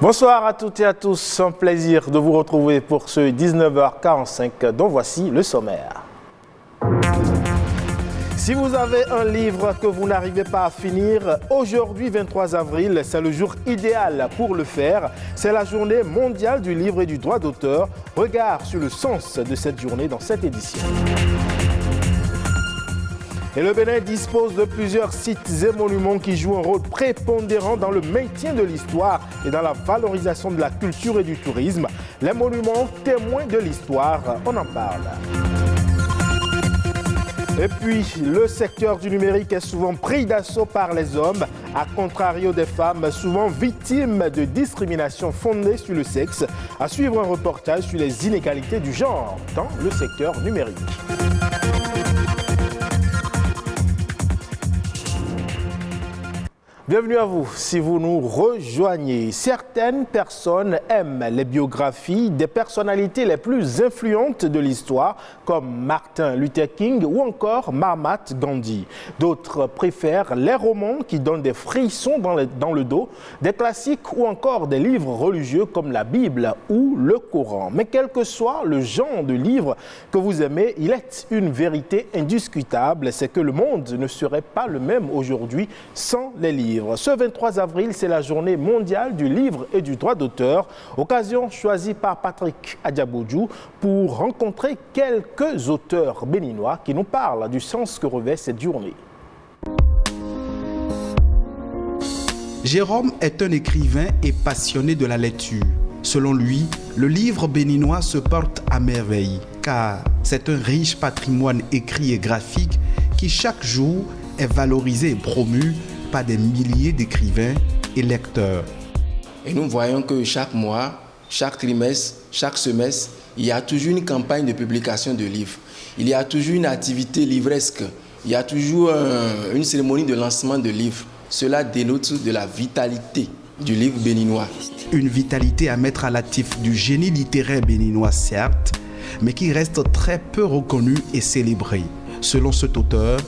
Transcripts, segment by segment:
Bonsoir à toutes et à tous, un plaisir de vous retrouver pour ce 19h45 dont voici le sommaire. Si vous avez un livre que vous n'arrivez pas à finir, aujourd'hui 23 avril, c'est le jour idéal pour le faire. C'est la journée mondiale du livre et du droit d'auteur. Regard sur le sens de cette journée dans cette édition. Et le Bénin dispose de plusieurs sites et monuments qui jouent un rôle prépondérant dans le maintien de l'histoire et dans la valorisation de la culture et du tourisme. Les monuments témoins de l'histoire, on en parle. Et puis, le secteur du numérique est souvent pris d'assaut par les hommes, à contrario des femmes, souvent victimes de discrimination fondée sur le sexe. À suivre un reportage sur les inégalités du genre dans le secteur numérique. Bienvenue à vous si vous nous rejoignez. Certaines personnes aiment les biographies des personnalités les plus influentes de l'histoire, comme Martin Luther King ou encore Mahatma Gandhi. D'autres préfèrent les romans qui donnent des frissons dans le dos, des classiques ou encore des livres religieux comme la Bible ou le Coran. Mais quel que soit le genre de livre que vous aimez, il est une vérité indiscutable, c'est que le monde ne serait pas le même aujourd'hui sans les livres. Ce 23 avril, c'est la journée mondiale du livre et du droit d'auteur, occasion choisie par Patrick Adiabodjou pour rencontrer quelques auteurs béninois qui nous parlent du sens que revêt cette journée. Jérôme est un écrivain et passionné de la lecture. Selon lui, le livre béninois se porte à merveille, car c'est un riche patrimoine écrit et graphique qui chaque jour est valorisé et promu par des milliers d'écrivains et lecteurs. Et nous voyons que chaque mois, chaque trimestre, chaque semestre, il y a toujours une campagne de publication de livres. Il y a toujours une activité livresque. Il y a toujours une cérémonie de lancement de livres. Cela dénote de la vitalité du livre béninois. Une vitalité à mettre à l'actif du génie littéraire béninois, certes, mais qui reste très peu reconnue et célébrée. Selon cet auteur,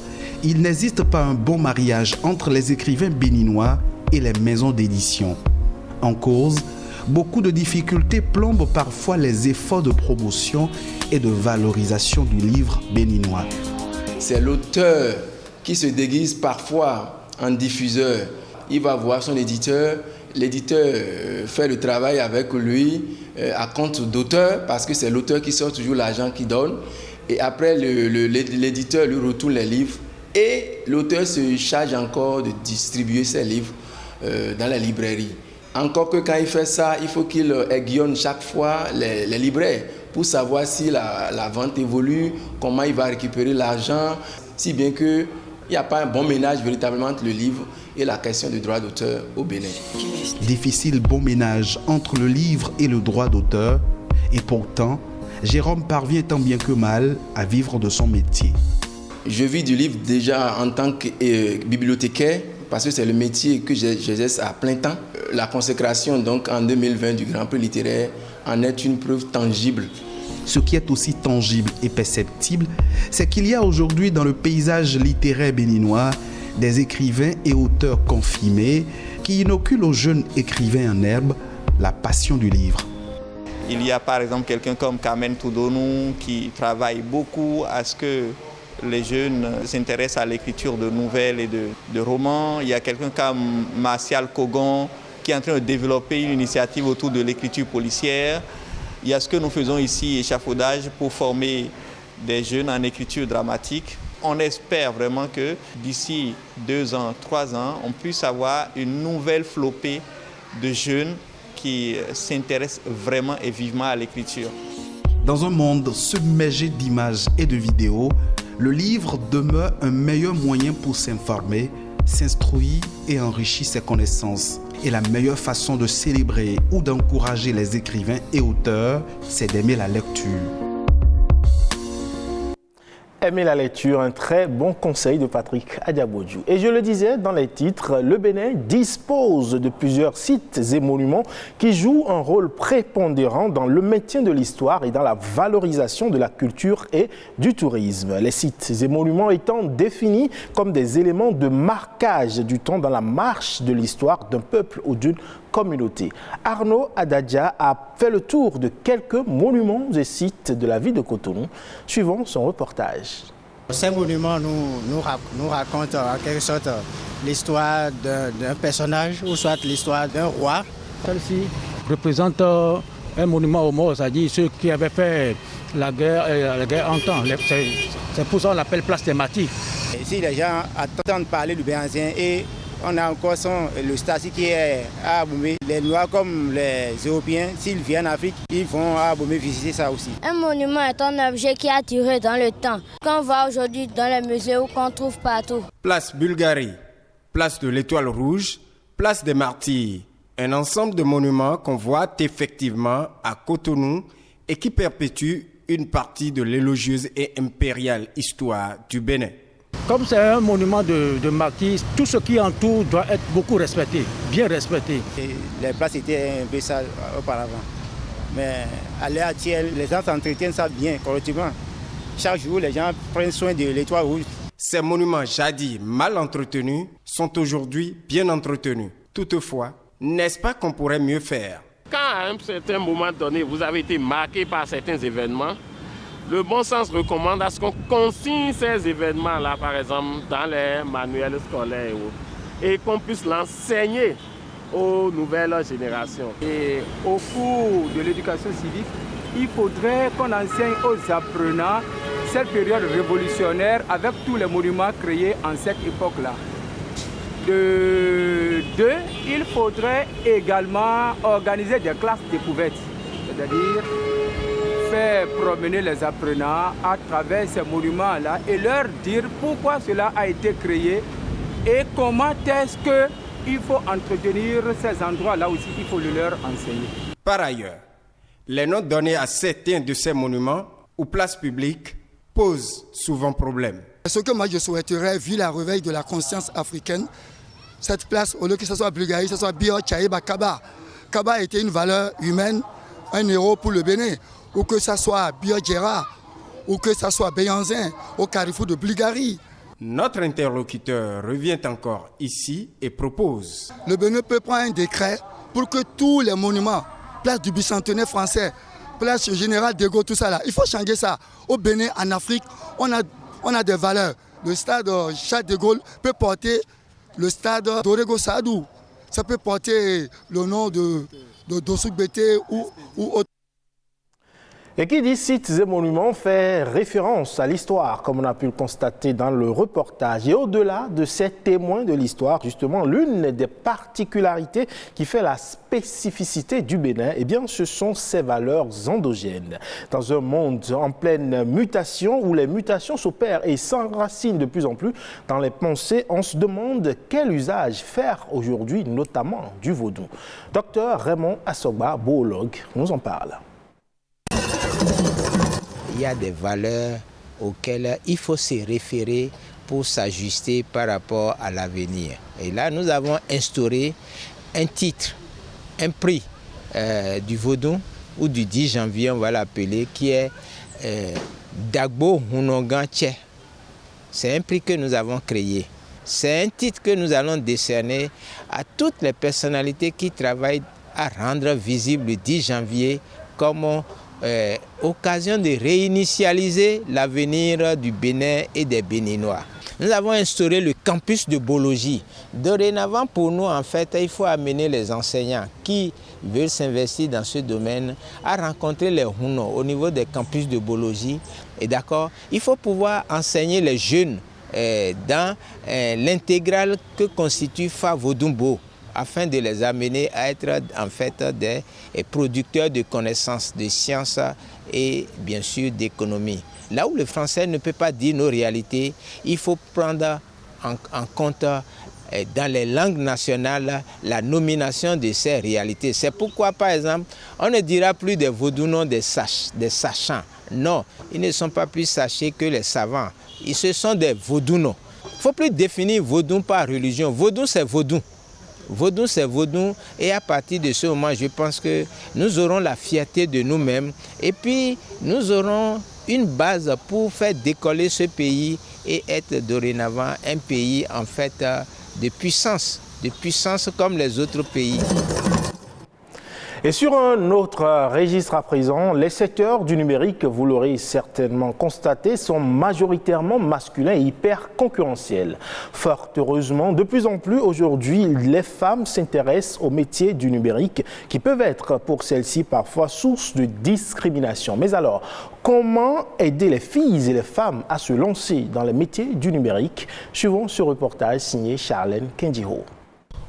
il n'existe pas un bon mariage entre les écrivains béninois et les maisons d'édition. En cause, beaucoup de difficultés plombent parfois les efforts de promotion et de valorisation du livre béninois. C'est l'auteur qui se déguise parfois en diffuseur. Il va voir son éditeur, l'éditeur fait le travail avec lui à compte d'auteur parce que c'est l'auteur qui sort toujours l'argent qu'il donne. Et après, l'éditeur lui retourne les livres. Et l'auteur se charge encore de distribuer ses livres dans les librairies. Encore que quand il fait ça, il faut qu'il aiguillonne chaque fois les libraires pour savoir si la vente évolue, comment il va récupérer l'argent, si bien qu'il n'y a pas un bon ménage véritablement entre le livre et la question du droit d'auteur au Bénin. Difficile bon ménage entre le livre et le droit d'auteur, et pourtant, Jérôme parvient tant bien que mal à vivre de son métier. Je vis du livre déjà en tant que bibliothécaire parce que c'est le métier que j'exerce à plein temps. La consécration donc en 2020 du Grand Prix littéraire en est une preuve tangible. Ce qui est aussi tangible et perceptible, c'est qu'il y a aujourd'hui dans le paysage littéraire béninois des écrivains et auteurs confirmés qui inoculent aux jeunes écrivains en herbe la passion du livre. Il y a par exemple quelqu'un comme Carmen Toudonou qui travaille beaucoup à ce que les jeunes s'intéressent à l'écriture de nouvelles et de romans. Il y a quelqu'un comme Martial Kogon qui est en train de développer une initiative autour de l'écriture policière. Il y a ce que nous faisons ici, Échafaudage, pour former des jeunes en écriture dramatique. On espère vraiment que d'ici 2 ans, 3 ans, on puisse avoir une nouvelle flopée de jeunes qui s'intéressent vraiment et vivement à l'écriture. Dans un monde submergé d'images et de vidéos, le livre demeure un meilleur moyen pour s'informer, s'instruire et enrichir ses connaissances. Et la meilleure façon de célébrer ou d'encourager les écrivains et auteurs, c'est d'aimer la lecture. Aimer la lecture, un très bon conseil de Patrick Adiabodjou. Et je le disais dans les titres, le Bénin dispose de plusieurs sites et monuments qui jouent un rôle prépondérant dans le maintien de l'histoire et dans la valorisation de la culture et du tourisme. Les sites et monuments étant définis comme des éléments de marquage du temps dans la marche de l'histoire d'un peuple ou d'une communautés. Arnaud Adadja a fait le tour de quelques monuments et sites de la ville de Cotonou. Suivons son reportage. Ces monuments nous racontent en quelque sorte l'histoire d'un personnage ou soit l'histoire d'un roi. Celle-ci représente un monument aux morts, c'est-à-dire ceux qui avaient fait la guerre en temps. C'est pour ça qu'on l'appelle place des martyrs. Si les gens attendent parler du Béhanzin et on a encore le stade qui est à Abomey. Les Noirs comme les Européens, s'ils viennent en Afrique, ils vont à Abomey visiter ça aussi. Un monument est un objet qui a duré dans le temps, qu'on voit aujourd'hui dans les musées ou qu'on trouve partout. Place Bulgarie, place de l'Étoile Rouge, place des Martyrs. Un ensemble de monuments qu'on voit effectivement à Cotonou et qui perpétuent une partie de l'élogieuse et impériale histoire du Bénin. Comme c'est un monument de martyrs, tout ce qui entoure doit être beaucoup respecté, bien respecté. Et les places étaient un peu ça auparavant. Mais à l'heure actuelle, les gens s'entretiennent ça bien, correctement. Chaque jour, les gens prennent soin de l'Étoile Rouge. Ces monuments jadis mal entretenus sont aujourd'hui bien entretenus. Toutefois, n'est-ce pas qu'on pourrait mieux faire? Quand à un certain moment donné, vous avez été marqué par certains événements, le bon sens recommande à ce qu'on consigne ces événements-là, par exemple, dans les manuels scolaires et qu'on puisse l'enseigner aux nouvelles générations. Et au cours de l'éducation civique, il faudrait qu'on enseigne aux apprenants cette période révolutionnaire avec tous les monuments créés en cette époque-là. De deux, il faudrait également organiser des classes découvertes, c'est-à-dire faire promener les apprenants à travers ces monuments-là et leur dire pourquoi cela a été créé et comment est-ce qu'il faut entretenir ces endroits-là aussi, il faut le leur enseigner. Par ailleurs, les noms donnés à certains de ces monuments ou places publiques posent souvent problème. Ce que moi je souhaiterais, vu la réveil de la conscience africaine, cette place, au lieu que ce soit Bulgarie, que ce soit Bio, Tchaïba, Kaba. Kaba était une valeur humaine, un héros pour le Bénin. Ou que ce soit Bio Gérard, ou que ce soit Béhanzin, au carrefour de Bulgarie. Notre interlocuteur revient encore ici et propose. Le Bénin peut prendre un décret pour que tous les monuments, place du bicentenaire français, place général de Gaulle, tout ça là, il faut changer ça. Au Bénin, en Afrique, on a des valeurs. Le stade Charles de Gaulle peut porter le stade d'Orego Sadou. Ça peut porter le nom de Dossou Bété ou autre. Et qui dit sites et monuments fait référence à l'histoire, comme on a pu le constater dans le reportage. Et au-delà de ces témoins de l'histoire, justement, l'une des particularités qui fait la spécificité du Bénin, eh bien, ce sont ses valeurs endogènes. Dans un monde en pleine mutation, où les mutations s'opèrent et s'enracinent de plus en plus dans les pensées, on se demande quel usage faire aujourd'hui, notamment du vaudou. Docteur Raymond Assogba, boologue, nous en parle. Il y a des valeurs auxquelles il faut se référer pour s'ajuster par rapport à l'avenir. Et là, nous avons instauré un titre, un prix du vaudou ou du 10 janvier, on va l'appeler, qui est Dagbo Hunongan Tche. C'est un prix que nous avons créé. C'est un titre que nous allons décerner à toutes les personnalités qui travaillent à rendre visible le 10 janvier comme occasion de réinitialiser l'avenir du Bénin et des Béninois. Nous avons instauré le campus de biologie. Dorénavant, pour nous, en fait, il faut amener les enseignants qui veulent s'investir dans ce domaine à rencontrer les Hunos au niveau des campus de biologie. Et d'accord, il faut pouvoir enseigner les jeunes dans l'intégrale que constitue Favodumbo, afin de les amener à être en fait des producteurs de connaissances, de sciences et bien sûr d'économie. Là où le français ne peut pas dire nos réalités, il faut prendre en compte dans les langues nationales la nomination de ces réalités. C'est pourquoi par exemple, on ne dira plus des vaudounos des sachants. Non, ils ne sont pas plus sachés que les savants. Ce sont des vaudounos. Il ne faut plus définir vaudou par religion. Vaudou, c'est vaudou. Vaudou, c'est vaudou, et à partir de ce moment, je pense que nous aurons la fierté de nous-mêmes et puis nous aurons une base pour faire décoller ce pays et être dorénavant un pays en fait de puissance comme les autres pays. Et sur un autre registre à présent, les secteurs du numérique, vous l'aurez certainement constaté, sont majoritairement masculins et hyper concurrentiels. Fort heureusement, de plus en plus aujourd'hui, les femmes s'intéressent aux métiers du numérique qui peuvent être pour celles-ci parfois source de discrimination. Mais alors, comment aider les filles et les femmes à se lancer dans les métiers du numérique? Suivons ce reportage signé Charlène Kendiho.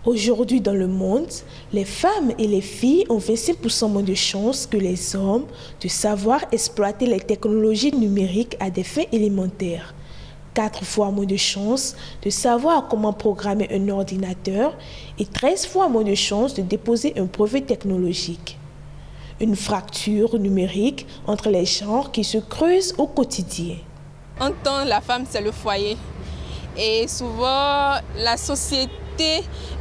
Aujourd'hui dans le monde, les femmes et les filles ont 25% moins de chances que les hommes de savoir exploiter les technologies numériques à des fins élémentaires. 4 fois moins de chances de savoir comment programmer un ordinateur et 13 fois moins de chances de déposer un brevet technologique. Une fracture numérique entre les genres qui se creuse au quotidien. En tant que la femme, c'est le foyer. Et souvent, la société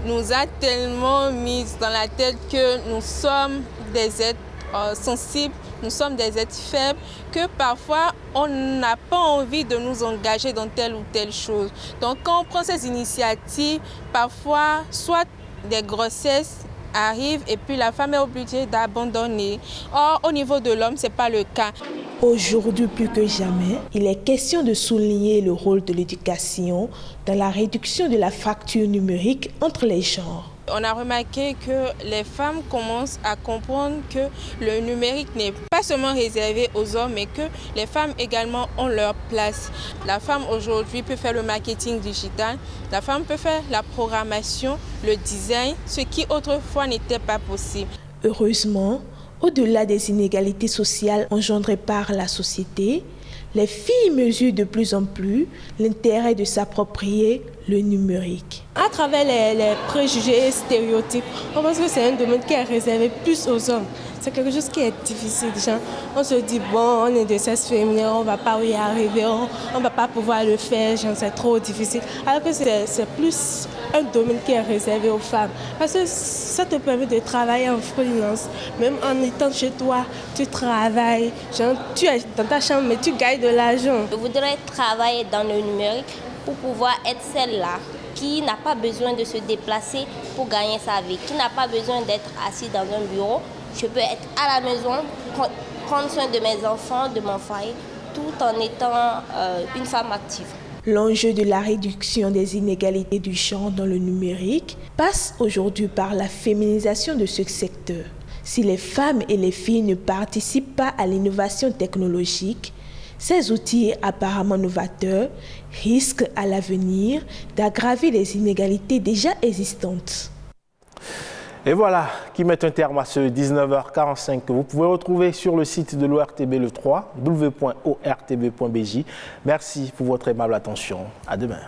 nous a tellement mis dans la tête que nous sommes des êtres sensibles, nous sommes des êtres faibles, que parfois on n'a pas envie de nous engager dans telle ou telle chose. Donc quand on prend ces initiatives, parfois soit des grossesses arrivent et puis la femme est obligée d'abandonner. Or, au niveau de l'homme, ce n'est pas le cas. Aujourd'hui, plus que jamais, il est question de souligner le rôle de l'éducation dans la réduction de la fracture numérique entre les genres. On a remarqué que les femmes commencent à comprendre que le numérique n'est pas seulement réservé aux hommes, mais que les femmes également ont leur place. La femme aujourd'hui peut faire le marketing digital, la femme peut faire la programmation, le design, ce qui autrefois n'était pas possible. Heureusement, au-delà des inégalités sociales engendrées par la société, les filles mesurent de plus en plus l'intérêt de s'approprier le numérique. À travers les préjugés et stéréotypes, on pense que c'est un domaine qui est réservé plus aux hommes. C'est quelque chose qui est difficile. Genre, on se dit, bon, on est de sexe féminin, on ne va pas y arriver, on ne va pas pouvoir le faire, c'est trop difficile. Alors que c'est plus un domaine qui est réservé aux femmes. Parce que ça te permet de travailler en freelance. Même en étant chez toi, tu travailles. Genre, tu es dans ta chambre, mais tu gagnes de l'argent. Je voudrais travailler dans le numérique pour pouvoir être celle-là qui n'a pas besoin de se déplacer pour gagner sa vie, qui n'a pas besoin d'être assis dans un bureau. Je peux être à la maison, prendre soin de mes enfants, de mon foyer, tout en étant une femme active. L'enjeu de la réduction des inégalités du genre dans le numérique passe aujourd'hui par la féminisation de ce secteur. Si les femmes et les filles ne participent pas à l'innovation technologique, ces outils apparemment novateurs risquent à l'avenir d'aggraver les inégalités déjà existantes. Et voilà qui met un terme à ce 19h45 que vous pouvez retrouver sur le site de l'ORTB le 3, w.ortb.bj. Merci pour votre aimable attention. À demain.